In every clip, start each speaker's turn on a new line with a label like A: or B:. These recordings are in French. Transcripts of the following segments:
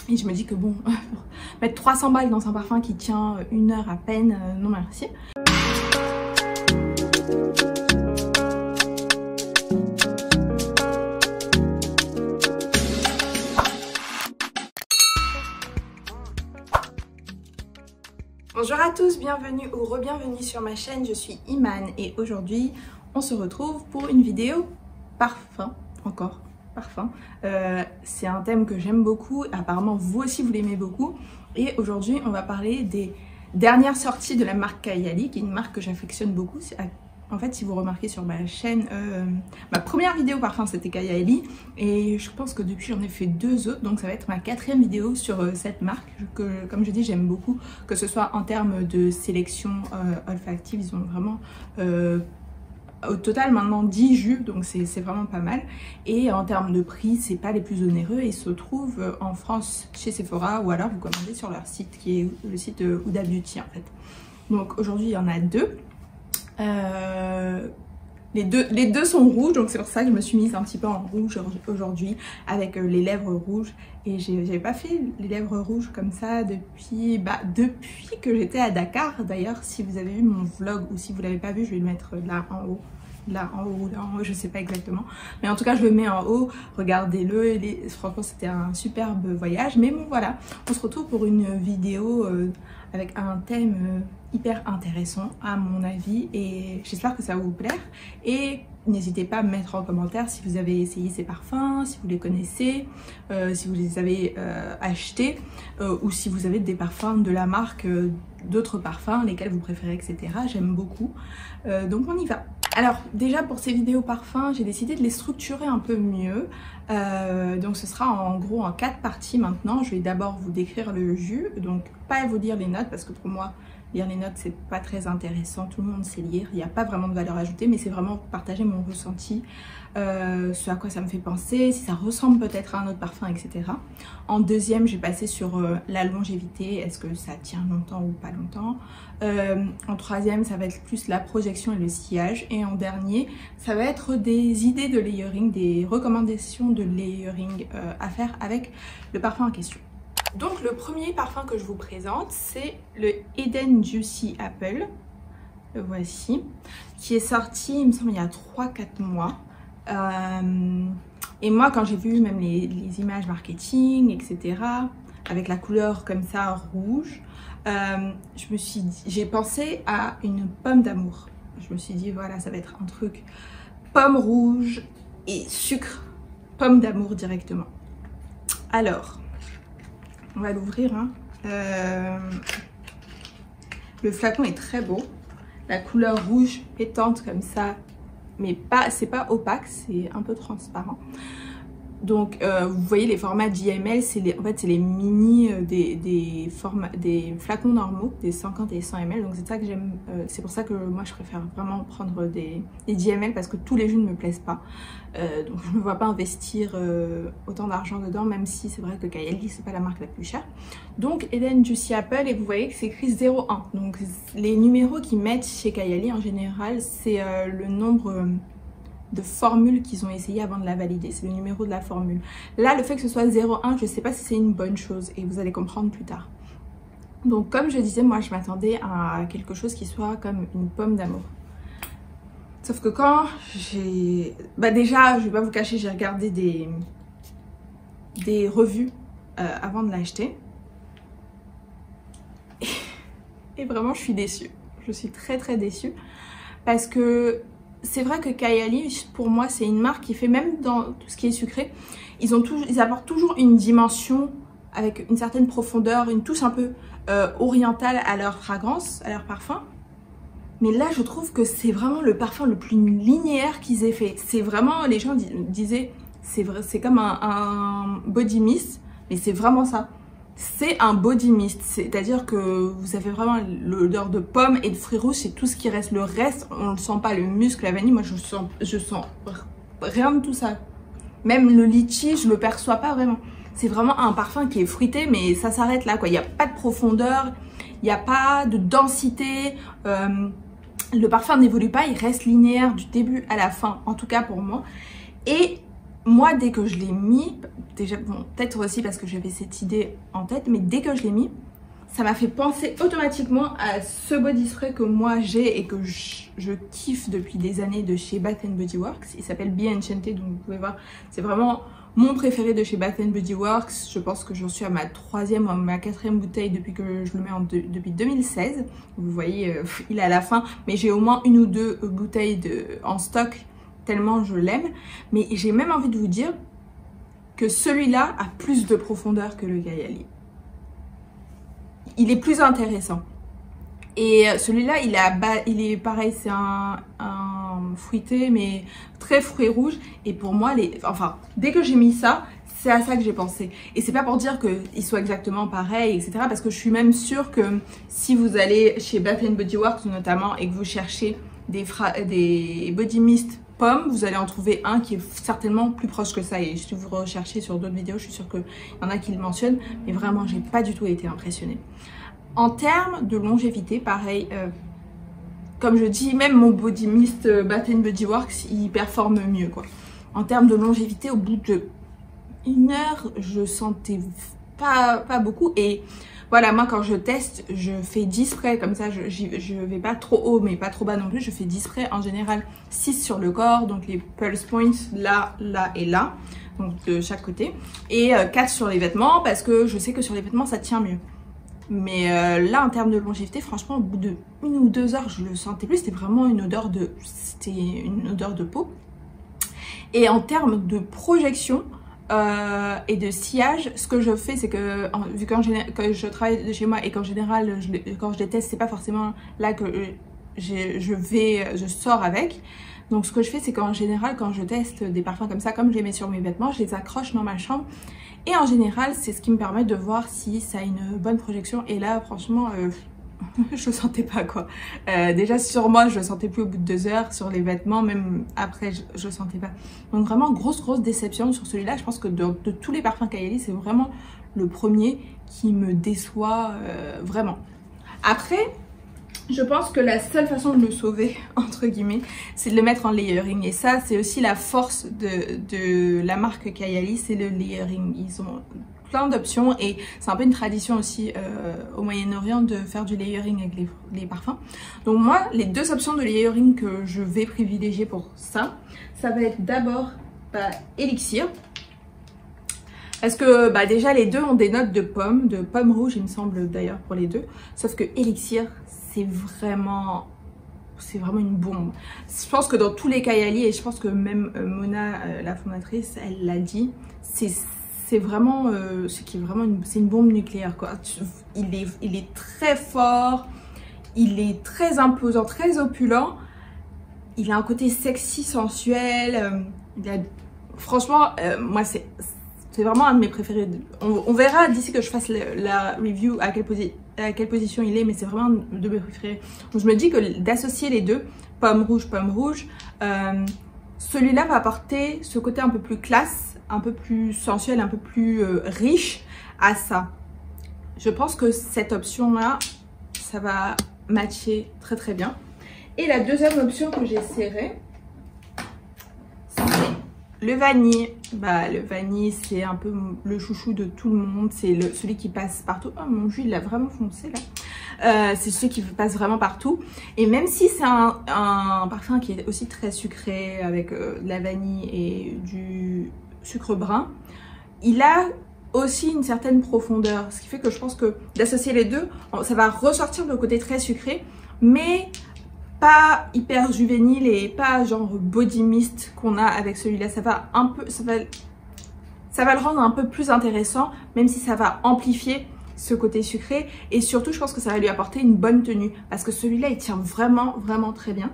A: Et je me dis que bon, mettre 300 balles dans un parfum qui tient 1 heure à peine, non merci. Bonjour à tous, bienvenue ou re-bienvenue sur ma chaîne, je suis Iman et aujourd'hui on se retrouve pour une vidéo parfum, encore parfum. C'est un thème que j'aime beaucoup, apparemment vous aussi vous l'aimez beaucoup et aujourd'hui on va parler des dernières sorties de la marque Kayali, qui est une marque que j'affectionne beaucoup. En fait, si vous remarquez sur ma chaîne, ma première vidéo parfum c'était Kayali et je pense que depuis j'en ai fait 2 autres, donc ça va être ma 4e vidéo sur cette marque que, comme je dis, j'aime beaucoup, que ce soit en termes de sélection olfactive. Ils ont vraiment au total maintenant 10 jus, donc c'est vraiment pas mal, et en termes de prix c'est pas les plus onéreux et ils se trouvent en France chez Sephora ou alors vous commandez sur leur site qui est le site Huda Beauty en fait. Donc aujourd'hui il y en a 2. Les deux sont rouges, donc c'est pour ça que je me suis mise un petit peu en rouge aujourd'hui avec les lèvres rouges. Et j'avais pas fait les lèvres rouges comme ça depuis que j'étais à Dakar. D'ailleurs, si vous avez vu mon vlog ou si vous l'avez pas vu, je vais le mettre là en haut. Là en haut, je sais pas exactement, mais en tout cas je le mets en haut, regardez-le. Franchement c'était un superbe voyage, mais bon voilà, on se retrouve pour une vidéo avec un thème hyper intéressant à mon avis et j'espère que ça va vous plaire. Et n'hésitez pas à me mettre en commentaire si vous avez essayé ces parfums, si vous les connaissez, si vous les avez achetés ou si vous avez des parfums de la marque, d'autres parfums, lesquels vous préférez, etc. J'aime beaucoup, donc on y va. Alors déjà pour ces vidéos parfums, j'ai décidé de les structurer un peu mieux. Donc ce sera en gros en 4 parties maintenant. Je vais d'abord vous décrire le jus, donc pas vous lire les notes parce que pour moi lire les notes c'est pas très intéressant, tout le monde sait lire, il n'y a pas vraiment de valeur ajoutée, mais c'est vraiment partager mon ressenti, ce à quoi ça me fait penser, si ça ressemble peut-être à un autre parfum, etc. En deuxième, j'ai passé sur la longévité, est-ce que ça tient longtemps ou pas longtemps. En troisième, ça va être plus la projection et le sillage. Et en dernier, ça va être des idées de layering, des recommandations de layering à faire avec le parfum en question. Donc le premier parfum que je vous présente, c'est le Eden Juicy Apple. Le voici, qui est sorti, il me semble, il y a 3-4 mois. Et moi, quand j'ai vu même les images marketing, etc., avec la couleur comme ça, rouge, j'ai pensé à une pomme d'amour. Je me suis dit, voilà, ça va être un truc pomme rouge et sucre, pomme d'amour directement. Alors, on va l'ouvrir. Hein. Le flacon est très beau. La couleur rouge pétante comme ça, mais c'est pas opaque, c'est un peu transparent. Donc vous voyez les formats JML, en fait c'est les mini des flacons normaux, des 50 et 100 ml. Donc c'est ça que j'aime, c'est pour ça que moi je préfère vraiment prendre des JML parce que tous les jus ne me plaisent pas. Donc je ne me vois pas investir autant d'argent dedans, même si c'est vrai que Kayali c'est pas la marque la plus chère. Donc Eden Juicy Apple, et vous voyez que c'est écrit 01. Donc les numéros qu'ils mettent chez Kayali en général, c'est le nombre de formules qu'ils ont essayé avant de la valider, c'est le numéro de la formule. Là, le fait que ce soit 01, je ne sais pas si c'est une bonne chose et vous allez comprendre plus tard. Donc comme je disais, moi je m'attendais à quelque chose qui soit comme une pomme d'amour. Sauf que quand j'ai... déjà, je vais pas vous cacher, j'ai regardé des revues avant de l'acheter. Et vraiment, je suis déçue. Je suis très déçue parce que c'est vrai que Kayali, pour moi, c'est une marque qui fait, même dans tout ce qui est sucré, ils apportent toujours une dimension avec une certaine profondeur, une touche un peu orientale à leur fragrance, à leur parfum. Mais là, je trouve que c'est vraiment le parfum le plus linéaire qu'ils aient fait. C'est vraiment, les gens disaient, c'est comme un body mist, mais c'est vraiment ça. C'est un body mist, c'est-à-dire que vous avez vraiment l'odeur de pomme et de fruits rouges, c'est tout ce qui reste. Le reste, on ne le sent pas, le musc, la vanille, moi je sens rien de tout ça. Même le litchi, je le perçois pas vraiment. C'est vraiment un parfum qui est fruité, mais ça s'arrête là, quoi. Il n'y a pas de profondeur, il n'y a pas de densité. Le parfum n'évolue pas, il reste linéaire du début à la fin, en tout cas pour moi. Et moi, dès que je l'ai mis, déjà, bon, peut-être aussi parce que j'avais cette idée en tête, mais dès que je l'ai mis, ça m'a fait penser automatiquement à ce body spray que moi j'ai et que je kiffe depuis des années de chez Bath Body Works. Il s'appelle Be Enchanted, donc vous pouvez voir, c'est vraiment mon préféré de chez Bath Body Works. Je pense que j'en suis à ma 3e ou ma 4e bouteille depuis que je le mets depuis 2016. Vous voyez, il est à la fin, mais j'ai au moins 1 ou 2 bouteilles en stock tellement je l'aime. Mais j'ai même envie de vous dire que celui-là a plus de profondeur que le Kayali. Il est plus intéressant. Et celui-là, il est pareil, c'est un fruité, mais très fruit rouge. Et pour moi, enfin, dès que j'ai mis ça, c'est à ça que j'ai pensé. Et c'est pas pour dire qu'il soit exactement pareil, etc. Parce que je suis même sûre que si vous allez chez Bath Body Works notamment et que vous cherchez des body mist pommes, vous allez en trouver un qui est certainement plus proche que ça. Et si vous recherchez sur d'autres vidéos, je suis sûre qu'il y en a qui le mentionnent. Mais vraiment, j'ai pas du tout été impressionnée. En termes de longévité, pareil, comme je dis, même mon body mist Bath Body Works, il performe mieux, quoi. En termes de longévité, au bout de 1 heure, je sentais pas beaucoup. Et voilà, moi quand je teste, je fais 10 sprays comme ça, je vais pas trop haut mais pas trop bas non plus. Je fais 10 sprays en général, 6 sur le corps, donc les pulse points là, là et là, donc de chaque côté. Et 4 sur les vêtements parce que je sais que sur les vêtements ça tient mieux. Mais là en termes de longévité, franchement au bout de 1 ou 2 heures je le sentais plus, c'était vraiment une odeur de peau. Et en termes de projection et de sillage, ce que je fais c'est que vu que je travaille de chez moi et qu'en général quand je les teste c'est pas forcément là que je sors avec. Donc ce que je fais c'est qu'en général quand je teste des parfums comme ça, comme je les mets sur mes vêtements, je les accroche dans ma chambre. Et en général, c'est ce qui me permet de voir si ça a une bonne projection. Et là, franchement, je le sentais pas, quoi. Déjà, sur moi, je le sentais plus au bout de 2 heures. Sur les vêtements, même après, je le sentais pas. Donc vraiment, grosse déception sur celui-là. Je pense que de tous les parfums Kayali, c'est vraiment le premier qui me déçoit vraiment. Après, je pense que la seule façon de le sauver, entre guillemets, c'est de le mettre en layering. Et ça, c'est aussi la force de la marque Kayali, c'est le layering. Ils ont plein d'options et c'est un peu une tradition aussi au Moyen-Orient de faire du layering avec les parfums. Donc moi, les 2 options de layering que je vais privilégier pour ça, ça va être d'abord Elixir. Parce que déjà les 2 ont des notes de pomme rouge il me semble d'ailleurs pour les 2. Sauf que Elixir, c'est vraiment une bombe. Je pense que dans tous les Kayali, et je pense que même Mona, la fondatrice, elle l'a dit, c'est vraiment c'est une bombe nucléaire, quoi. Il est très fort, il est très imposant, très opulent. Il a un côté sexy, sensuel. Franchement, moi c'est vraiment un de mes préférés. On verra d'ici que je fasse la review à quelle position il est, mais c'est vraiment un de mes préférés. Donc je me dis que d'associer les 2, pomme rouge, celui-là va apporter ce côté un peu plus classe, un peu plus sensuel, un peu plus riche à ça. Je pense que cette option-là, ça va matcher très bien. Et la deuxième option que j'essaierai, c'est le vanille. Le vanille, c'est un peu le chouchou de tout le monde. C'est celui qui passe partout. Oh, mon jus, il a vraiment foncé là. C'est celui qui passe vraiment partout. Et même si c'est un parfum qui est aussi très sucré, avec de la vanille et du sucre brun, il a aussi une certaine profondeur. Ce qui fait que je pense que d'associer les 2, ça va ressortir le côté très sucré, mais pas hyper juvénile et pas genre body mist qu'on a avec celui-là. Ça va le rendre un peu plus intéressant, même si ça va amplifier ce côté sucré. Et surtout, je pense que ça va lui apporter une bonne tenue, parce que celui-là, il tient vraiment très bien.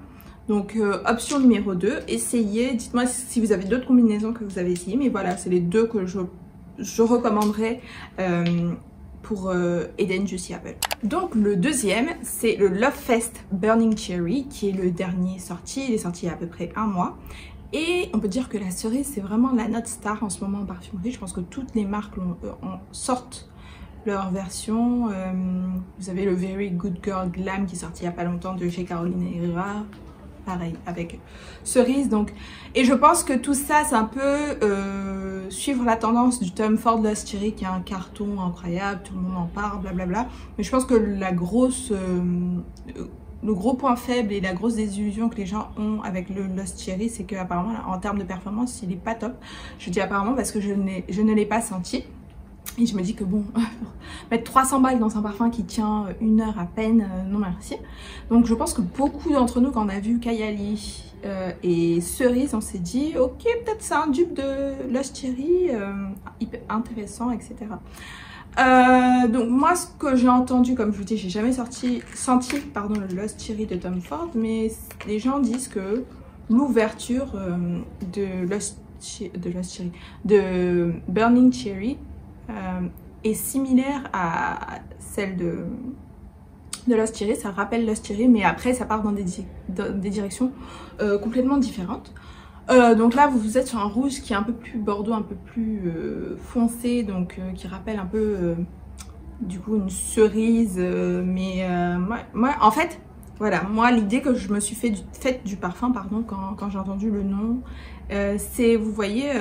A: Donc, option numéro 2, essayez. Dites-moi si vous avez d'autres combinaisons que vous avez essayées. Mais voilà, c'est les 2 que je recommanderais pour Eden Juicy Apple. Donc le deuxième, c'est le Love Fest Burning Cherry, qui est le dernier sorti. Il est sorti il y a à peu près 1 mois. Et on peut dire que la cerise, c'est vraiment la note star en ce moment en parfumerie. Je pense que toutes les marques sortent leur version. Vous avez le Very Good Girl Glam qui est sorti il n'y a pas longtemps de chez Carolina Herrera. pareil avec cerise. Donc, et je pense que tout ça c'est un peu suivre la tendance du Tom Ford Lost Cherry qui est un carton incroyable, tout le monde en parle, blablabla. Mais je pense que le gros point faible et la grosse désillusion que les gens ont avec le Lost Cherry, c'est qu'apparemment en termes de performance il est pas top. Je dis apparemment parce que je ne l'ai pas senti. Et je me dis que bon, mettre 300 balles dans un parfum qui tient 1 heure à peine, non merci. Donc je pense que beaucoup d'entre nous, quand on a vu Kayali et Cerise, on s'est dit ok, peut-être c'est un dupe de Lost Cherry, hyper intéressant, etc. Donc moi, ce que j'ai entendu, comme je vous dis, j'ai jamais senti le Lost Cherry de Tom Ford, mais les gens disent que l'ouverture de Burning Cherry est similaire à celle de Lost Cherry. Ça rappelle Lost Cherry, mais après ça part dans des directions complètement différentes. Donc là vous êtes sur un rouge qui est un peu plus bordeaux, un peu plus foncé, donc qui rappelle un peu du coup une cerise, mais moi en fait voilà, moi l'idée que je me suis faite du parfum, pardon, quand j'ai entendu le nom, c'est, vous voyez,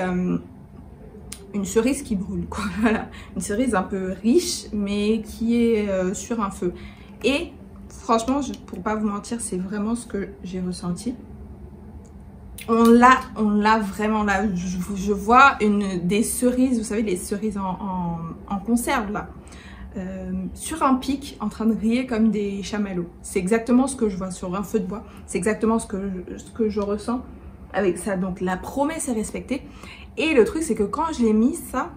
A: une cerise qui brûle, quoi. Voilà, une cerise un peu riche mais qui est sur un feu. Et franchement, pour pas vous mentir, c'est vraiment ce que j'ai ressenti. On l'a vraiment là. Je vois des cerises, vous savez, les cerises en conserve là, sur un pic en train de griller comme des chamallows. C'est exactement ce que je vois sur un feu de bois. C'est exactement ce que je ressens avec ça. Donc la promesse est respectée. Et le truc c'est que quand je l'ai mis ça,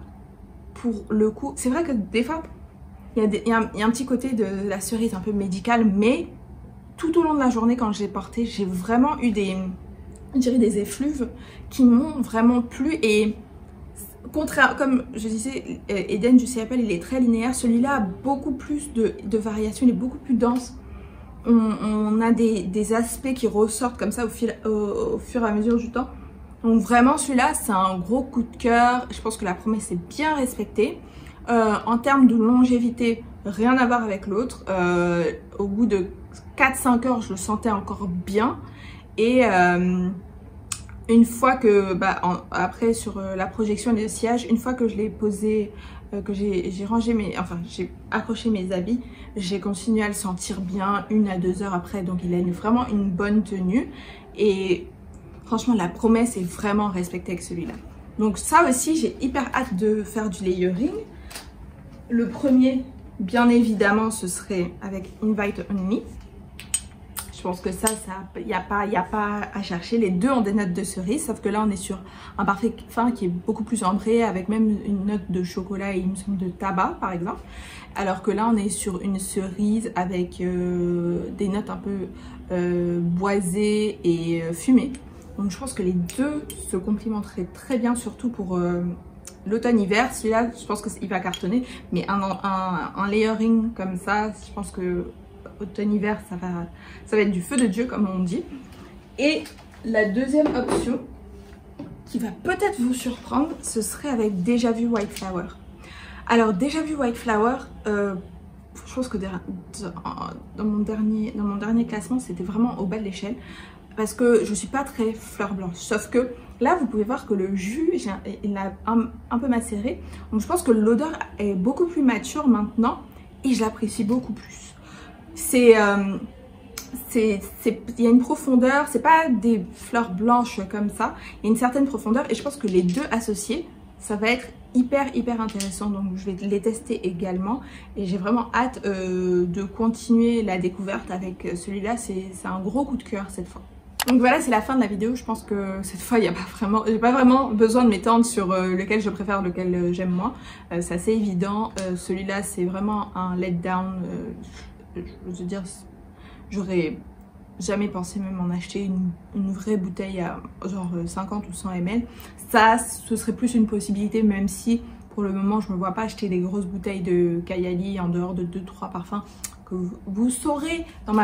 A: pour le coup, c'est vrai que des fois il y a un petit côté de la cerise un peu médicale, mais tout au long de la journée quand je l'ai porté, j'ai vraiment eu des effluves qui m'ont vraiment plu. Et contraire, comme je disais, Eden du Ciel, il est très linéaire. Celui-là a beaucoup plus de variations, il est beaucoup plus dense. On a des aspects qui ressortent comme ça au fur et à mesure du temps. Donc vraiment celui-là c'est un gros coup de cœur. Je pense que la promesse est bien respectée. En termes de longévité, rien à voir avec l'autre. Au bout de 4-5 heures je le sentais encore bien. Et une fois que, après sur la projection et le sillage, une fois que je l'ai posé, que j'ai rangé j'ai accroché mes habits, j'ai continué à le sentir bien 1 à 2 heures après. Donc il a vraiment une bonne tenue. Et franchement la promesse est vraiment respectée avec celui-là. Donc ça aussi j'ai hyper hâte de faire du layering. Le premier bien évidemment ce serait avec Invite On Me. Je pense que ça y a pas à chercher. Les deux ont des notes de cerise, sauf que là on est sur un parfum qui est beaucoup plus ambré, avec même une note de chocolat et il me semble de tabac par exemple. Alors que là on est sur une cerise avec des notes un peu boisées et fumées. Donc je pense que les deux se complimenteraient très bien, surtout pour l'automne-hiver. Celui-là je pense qu'il va cartonner, mais un layering comme ça, je pense que automne-hiver ça va être du feu de Dieu comme on dit. Et la deuxième option qui va peut-être vous surprendre, ce serait avec Déjà Vu White Flower. Alors Déjà Vu White Flower, je pense que dans mon dernier classement c'était vraiment au bas de l'échelle, parce que je suis pas très fleur blanche. Sauf que là vous pouvez voir que le jus il a un peu macéré, donc je pense que l'odeur est beaucoup plus mature maintenant et je l'apprécie beaucoup plus. Il y a une profondeur, c'est pas des fleurs blanches comme ça, il y a une certaine profondeur et je pense que les deux associés ça va être hyper intéressant. Donc je vais les tester également et j'ai vraiment hâte de continuer la découverte avec celui-là. C'est un gros coup de cœur cette fois. Donc voilà, c'est la fin de la vidéo. Je pense que cette fois j'ai pas vraiment besoin de m'étendre sur lequel je préfère, lequel j'aime moins. C'est assez évident. Celui-là c'est vraiment un letdown. Je veux dire, j'aurais jamais pensé même en acheter une vraie bouteille à genre 50 ou 100 ml. Ça, ce serait plus une possibilité, même si pour le moment je me vois pas acheter des grosses bouteilles de Kayali en dehors de 2-3 parfums que vous saurez dans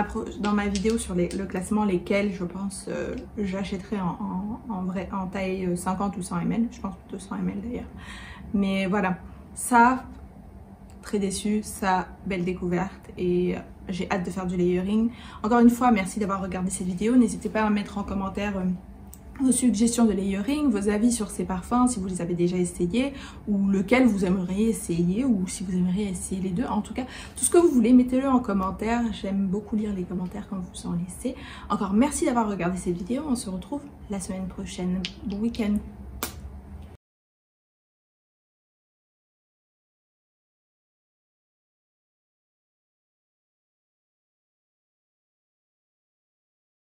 A: ma vidéo sur le classement lesquels je pense j'achèterai en taille 50 ou 100 ml. Je pense plutôt 100 ml d'ailleurs. Mais voilà, ça très déçue, ça, belle découverte et j'ai hâte de faire du layering. Encore une fois, merci d'avoir regardé cette vidéo. N'hésitez pas à mettre en commentaire vos suggestions de layering, vos avis sur ces parfums, si vous les avez déjà essayés, ou lequel vous aimeriez essayer, ou si vous aimeriez essayer les deux. En tout cas, tout ce que vous voulez, mettez-le en commentaire. J'aime beaucoup lire les commentaires quand vous en laissez. Encore merci d'avoir regardé cette vidéo. On se retrouve la semaine prochaine. Bon week-end.